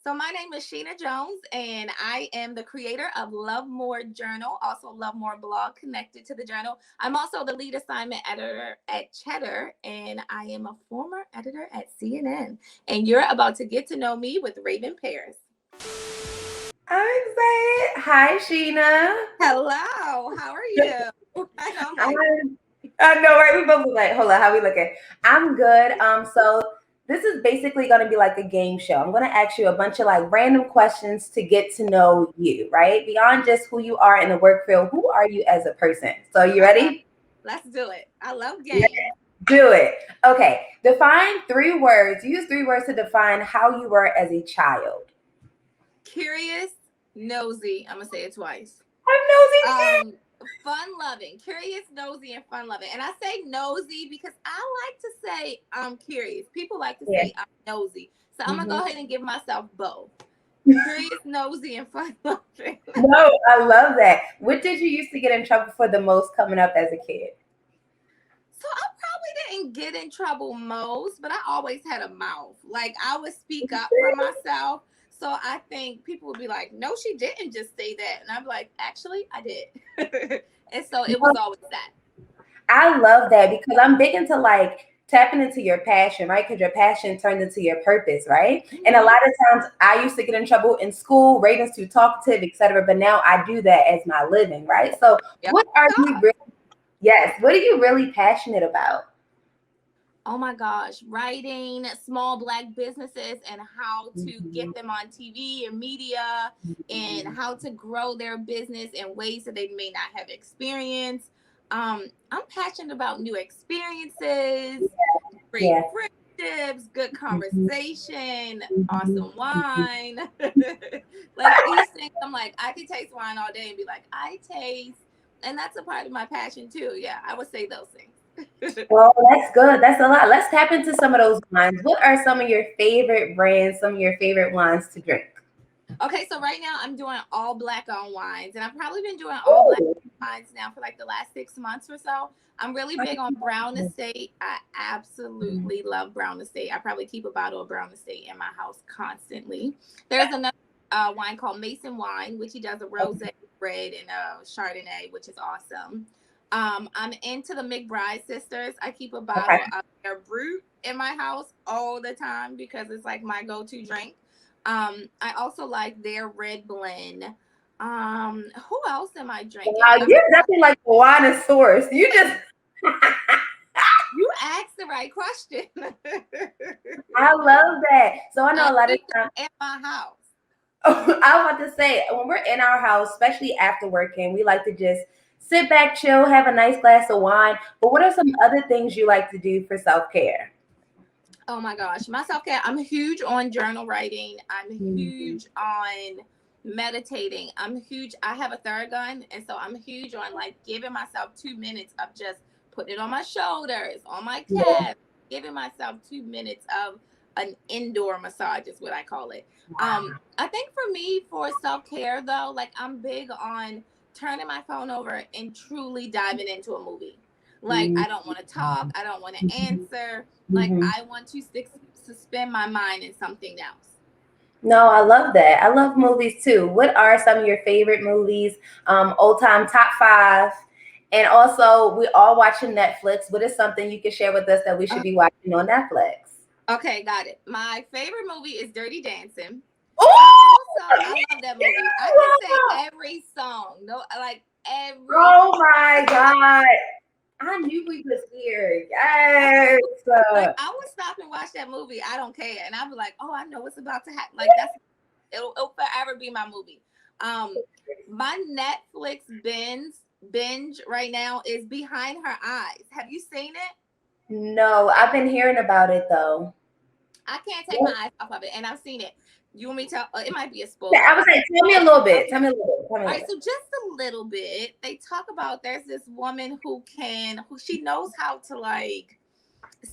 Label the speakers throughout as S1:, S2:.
S1: So my name is Sheena Jones, and I am the creator of Love More Journal, also Love More blog connected to the journal. I'm also the lead assignment editor at Cheddar, and I am a former editor at CNN. And you're about to get to know me with Raven Paris.
S2: I'm excited. Hi, Sheena.
S1: Hello, how are you? I know I'm like,
S2: I know, right? We both look like, hold on, how we looking? I'm good. So this is basically going to be like a game show. I'm going to ask you a bunch of like random questions to get to know you, right? Beyond just who you are in the work field, who are you as a person? So you ready?
S1: let's do it. I love
S2: Yeah,
S1: games.
S2: do it. Okay. Define 3 words. Use 3 words to define how you were as a child.
S1: Curious, nosy. I'm gonna say it twice.
S2: I'm nosy too.
S1: Um, Fun loving, curious, nosy, and fun loving. And I say nosy because I like to say I'm curious. People like to
S2: Yeah.
S1: say I'm nosy. So I'm gonna
S2: Mhm.
S1: go ahead and give myself both. Curious, nosy, and fun loving.
S2: No, I love that. What did you used to get in trouble for the most coming up as a kid?
S1: So I probably didn't get in trouble most, but I always had a mouth. Like I would speak up for myself. So I think people would be like, no, she didn't just say that. And I'm like, actually, I did. And so it was always that.
S2: I love that because I'm big into like tapping into your passion, right? Because your passion turned into your purpose, right? And a
S1: Mhm.
S2: lot of times I used to get in trouble in school, Raven's too talkative, etc. But now I do that as my living, right? So
S1: Yep.
S2: what are you really, yes, what are you really passionate about?
S1: Oh my gosh, writing small black businesses and how to
S2: Mhm.
S1: get them on TV and media and how to grow their business in ways that they may not have experienced. I'm passionate about new experiences, great
S2: Yeah.
S1: friendships, good
S2: Mhm.
S1: conversation,
S2: Mhm.
S1: awesome wine. Like these things, I'm like, I could taste wine all day and be like, I taste. And that's a part of my passion too. Yeah, I would say those things.
S2: Well, that's good. That's a lot. Let's tap into some of those wines. What are some of your favorite brands, some of your favorite wines to drink?
S1: Okay, so right now I'm doing all black on wines, and I've probably been doing all black
S2: Ooh.
S1: wines now for like the last 6 months or so. I'm really big on Brown Estate. I absolutely love Brown Estate. I probably keep a bottle of Brown Estate in my house constantly. There's another wine called Mason Wine, which he does a rosé, red, and a Chardonnay, which is awesome. I'm into the McBride sisters. I keep a
S2: Okay.
S1: bottle of their Brut in my house all the time because it's like my go-to drink. I also like their red blend. Who else am I drinking?
S2: Wow, you're definitely like the wine source. You just
S1: You asked the right question.
S2: I love that. So I
S1: I
S2: know a lot of
S1: keep
S2: times
S1: them in my house.
S2: I was about to say when we're in our house, especially after working, we like to just sit back, chill, have a nice glass of wine. But what are some other things you like to do for self-care?
S1: Oh my gosh, my self care. I'm huge on journal writing. I'm
S2: Mhm.
S1: huge on meditating. I'm huge. I have a third gun, and so I'm huge on like giving myself 2 minutes of just putting it on my shoulders, on my
S2: Yeah.
S1: calves, giving myself 2 minutes of an indoor massage is what I call it.
S2: Wow.
S1: I think for me, for self care though, like I'm big on turning my phone over and truly diving into a movie. Like
S2: Mhm.
S1: I don't want to talk. I don't want to answer. Like
S2: Mhm.
S1: I want to suspend my mind in something else.
S2: No, I love that. I love movies too. What are some of your favorite movies? Old time top five. And also, we all watching Netflix. What is something you can share with us that we should
S1: Uh,
S2: be watching on Netflix?
S1: okay, got it. My favorite movie is Dirty Dancing. I love that movie. I can say
S2: Oh,
S1: every song. No, like every
S2: oh my God. I knew we was here. Yes.
S1: like I would stop and watch that movie. I don't care, and I'll be like, oh, I know what's about to happen. Like that's it'll forever be my movie. My Netflix binge right now is Behind Her Eyes. Have you seen it?
S2: No, I've been hearing about it though.
S1: I can't take my eyes off of it, and I've seen it. You want me to tell? It might be a
S2: Yeah,
S1: spoiler.
S2: I was like, tell me a little bit.
S1: Okay.
S2: Tell me a little bit. Tell me a
S1: All
S2: little
S1: right,
S2: bit.
S1: so just a little bit. They talk about there's this woman who she knows how to like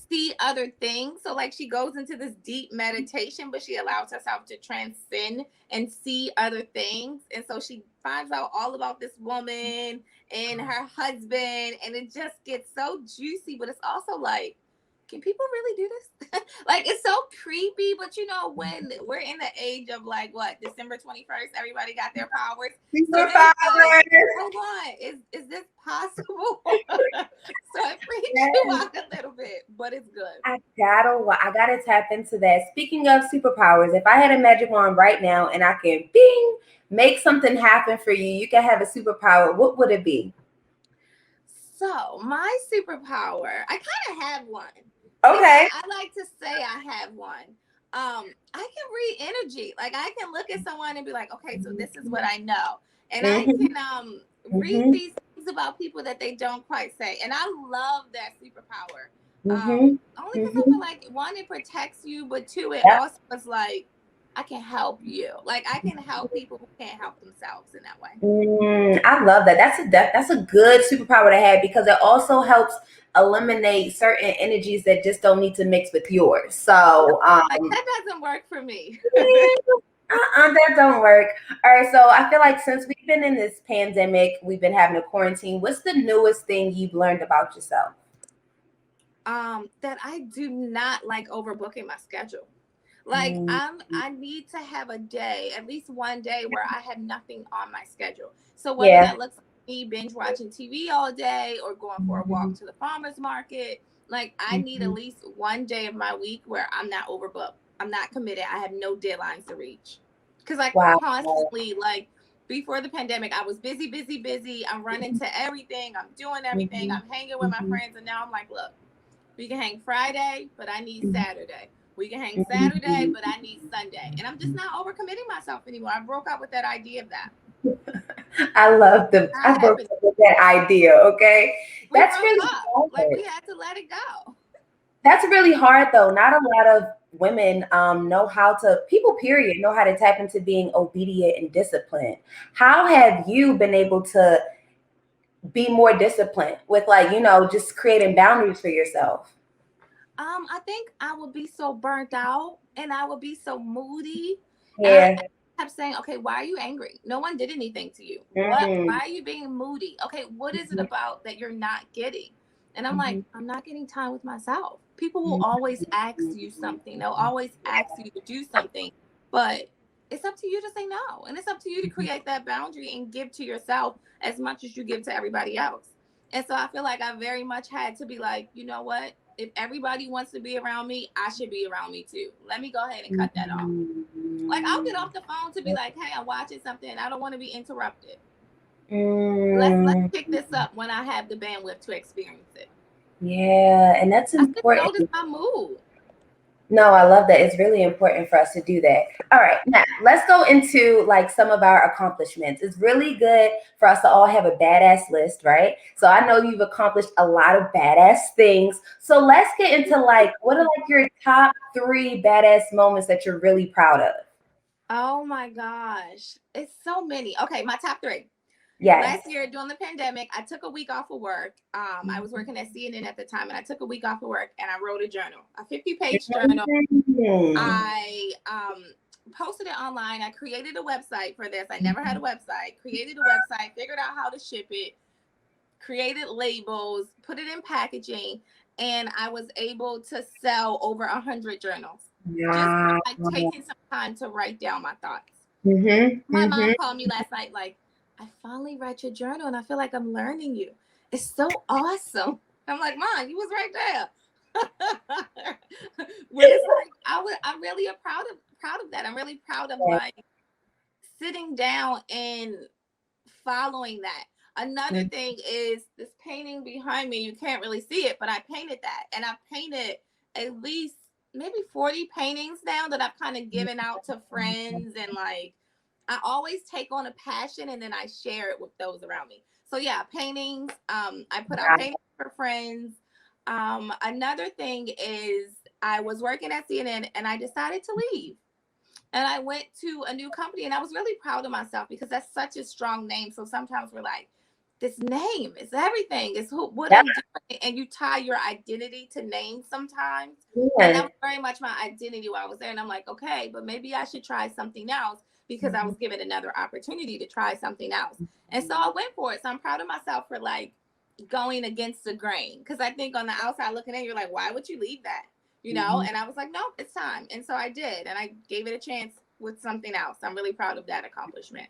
S1: see other things. So like she goes into this deep meditation, but she allows herself to transcend and see other things. And so she finds out all about this woman and her husband, and it just gets so juicy, but it's also like can people really do this? Like, it's so creepy, but you know, when we're in the age of like what, December 21st, everybody got their powers. So then it's like, hold on, is this possible? So it freaks you out a little bit, but it's good.
S2: I gotta tap into that. Speaking of superpowers, if I had a magic wand right now and I can bing make something happen for you, you can have a superpower. What would it be?
S1: So my superpower, I kind of have one.
S2: Okay.
S1: I like to say I have one. I can read energy. Like, I can look at someone and be like, okay, so this is what I know, and I
S2: Mm-hmm.
S1: can read
S2: Mm-hmm.
S1: these things about people that they don't quite say, and I love that superpower.
S2: Mm-hmm.
S1: Only because I
S2: Mm-hmm.
S1: feel like, one, it protects you, but two, it
S2: Yep.
S1: also is like, I can help you. Like, I can help people who can't help themselves in that way.
S2: I love that. That's a good superpower to have because it also helps eliminate certain energies that just don't need to mix with yours. So,
S1: Like, that doesn't work for me.
S2: that don't work. All right. So I feel like since we've been in this pandemic, we've been having a quarantine. What's the newest thing you've learned about yourself?
S1: That I do not like overbooking my schedule. Like,
S2: Mm,
S1: I need to have a day, at least one day, where I have nothing on my schedule. So whether
S2: yeah.
S1: that looks like me binge watching TV all day or going for a walk
S2: Mhm,
S1: to the farmer's market, like, I need at
S2: mhm,
S1: least one day of my week where I'm not overbooked. I'm not committed. I have no deadlines to reach. Cause I
S2: wow.
S1: constantly, like, before the pandemic, I was busy, busy, busy. I'm running to everything. I'm doing everything.
S2: Mhm,
S1: I'm hanging with my
S2: mhm,
S1: friends. And now I'm like, look, we can hang Friday, but I need
S2: mhm,
S1: Saturday. We can hang Saturday,
S2: mhm.
S1: but I need Sunday. And I'm just not overcommitting myself anymore. I broke up with that idea of that.
S2: I
S1: Not
S2: broke
S1: happening.
S2: up with that idea. Okay.
S1: We
S2: That's
S1: broke
S2: really
S1: up. Like,
S2: hard.
S1: we had to let it go.
S2: That's really hard though. Not a lot of women know how to, people period, know how to tap into being obedient and disciplined. How have you been able to be more disciplined with like, just creating boundaries for yourself?
S1: I think I would be so burnt out and I would be so moody. And I
S2: Yeah.
S1: kept saying, okay, why are you angry? No one did anything to you. Why
S2: Mm-hmm.
S1: are you being moody? Okay, what is it about that you're not getting? And I'm like, I'm not getting time with myself. People will always ask you something. They'll always ask you to do something, but it's up to you to say no. And it's up to you to create that boundary and give to yourself as much as you give to everybody else. And so I feel like I very much had to be like, you know what? If everybody wants to be around me, I should be around me too. Let me go ahead and cut that off. Like, I'll get off the phone to be like, hey, I'm watching something. I don't want to be interrupted. Let's
S2: Mm,
S1: pick this up when I have the bandwidth to experience it.
S2: yeah, and that's
S1: I should notice
S2: important.
S1: my mood.
S2: No, I love that. It's really important for us to do that. All right, now let's go into like some of our accomplishments. It's really good for us to all have a badass list, right? So I know you've accomplished a lot of badass things. So let's get into like what are like your top three badass moments that you're really proud of?
S1: Oh my gosh. It's so many. Okay, my top three.
S2: Yes.
S1: Last year during the pandemic, I took a week off of work. I was working at CNN at the time, and I took a week off of work and I wrote a journal, a 50-page journal.
S2: Mhm.
S1: I posted it online. I created a website for this. I never had a website. Created a website, figured out how to ship it, created labels, put it in packaging, and I was able to sell over 100 journals just from
S2: Wow.
S1: like taking some time to write down my thoughts.
S2: Mhm.
S1: My mom
S2: Mhm.
S1: called me last night, like, I finally read your journal and I feel like I'm learning you. It's so awesome. I'm like, Mom, you was right there. But it's like I'm really proud of that. I'm really proud of like sitting down and following that. Another thing is this painting behind me. You can't really see it, but I painted that. And I've painted at least maybe 40 paintings now that I've kind of given out to friends. And like, I always take on a passion and then I share it with those around me. So yeah, paintings. I put out paintings for friends. Another thing is I was working at CNN and I decided to leave and I went to a new company and I was really proud of myself because that's such a strong name. So sometimes we're like, this name is everything. It's what
S2: Yep.
S1: I'm doing. And you tie your identity to names sometimes. And that
S2: Yeah.
S1: was very much my identity while I was there. And I'm like, okay, but maybe I should try something else because I was given another opportunity to try something else. And so I went for it. So I'm proud of myself for like going against the grain. Because I think on the outside looking in, you're like, why would you leave that?
S2: Mhm.
S1: And I was like, no, it's time. And so I did. And I gave it a chance with something else. I'm really proud of that accomplishment.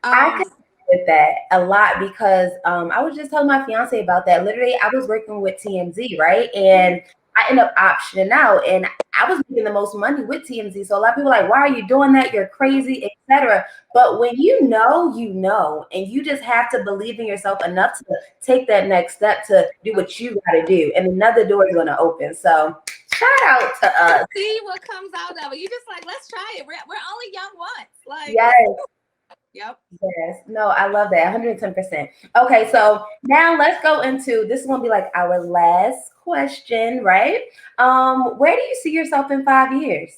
S2: I can
S1: Um,
S2: with that a lot because I was just telling my fiance about that. Literally, I was working with TMZ, right? And I ended up optioning out, and I was making the most money with TMZ. So a lot of people are like, "Why are you doing that? You're crazy, etc." But when you know, and you just have to believe in yourself enough to take that next step to do what you got to do, and another door is going to open. So shout out to us.
S1: see what comes out of it. You just like, let's try it. We're only young once. Like,
S2: Yes.
S1: yep.
S2: Yes, no, I love that 110%. Okay, so now let's go into this is gonna be like our last question, right? Where do you see yourself in 5 years?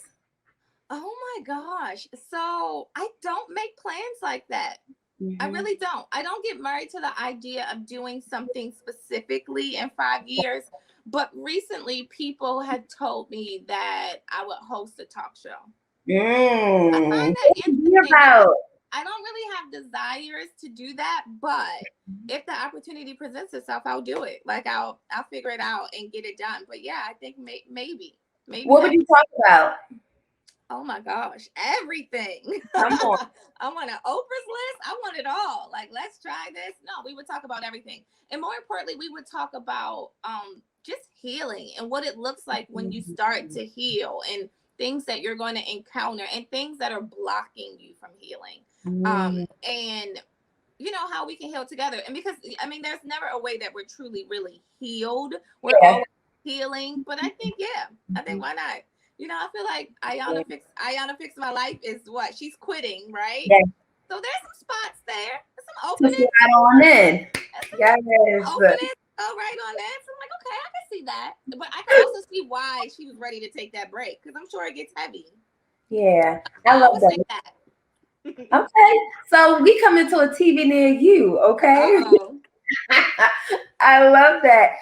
S1: Oh my gosh. So I don't make plans like that. I
S2: Hmm.
S1: really don't. I don't get married to the idea of doing something specifically in 5 years. But recently, people had told me that I would host a talk show. I find
S2: Mm.
S1: that
S2: What is it
S1: interesting because
S2: about?
S1: I don't really have desires to do that, but if the opportunity presents itself, I'll do it. Like I'll figure it out and get it done. But yeah, I think maybe
S2: What would
S1: that
S2: you
S1: would.
S2: talk about?
S1: Oh my gosh, everything.
S2: Come on.
S1: I want an Oprah's list. I want it all. Like, let's try this. No, we would talk about everything. And more importantly, we would talk about just healing and what it looks like when you start to heal and things that you're going to encounter and things that are blocking you from healing.
S2: Mm.
S1: And how we can heal together. And because I mean there's never a way that we're truly really healed. We're
S2: Yeah.
S1: always healing. But I think, yeah, I think why not? I feel like Ayana fix my life is what? She's quitting, right?
S2: Yeah.
S1: So there's some spots there. There's some
S2: To
S1: openings.
S2: slide on in.
S1: There's some
S2: Yes.
S1: openings. Oh, right on that. So I'm like, okay, I can see that. But I can also see why she was ready to take that break because I'm sure it gets heavy.
S2: Yeah. I
S1: I
S2: love
S1: always say
S2: that.
S1: that.
S2: Okay. So we come into a TV near you, okay?
S1: Uh-oh.
S2: I love that.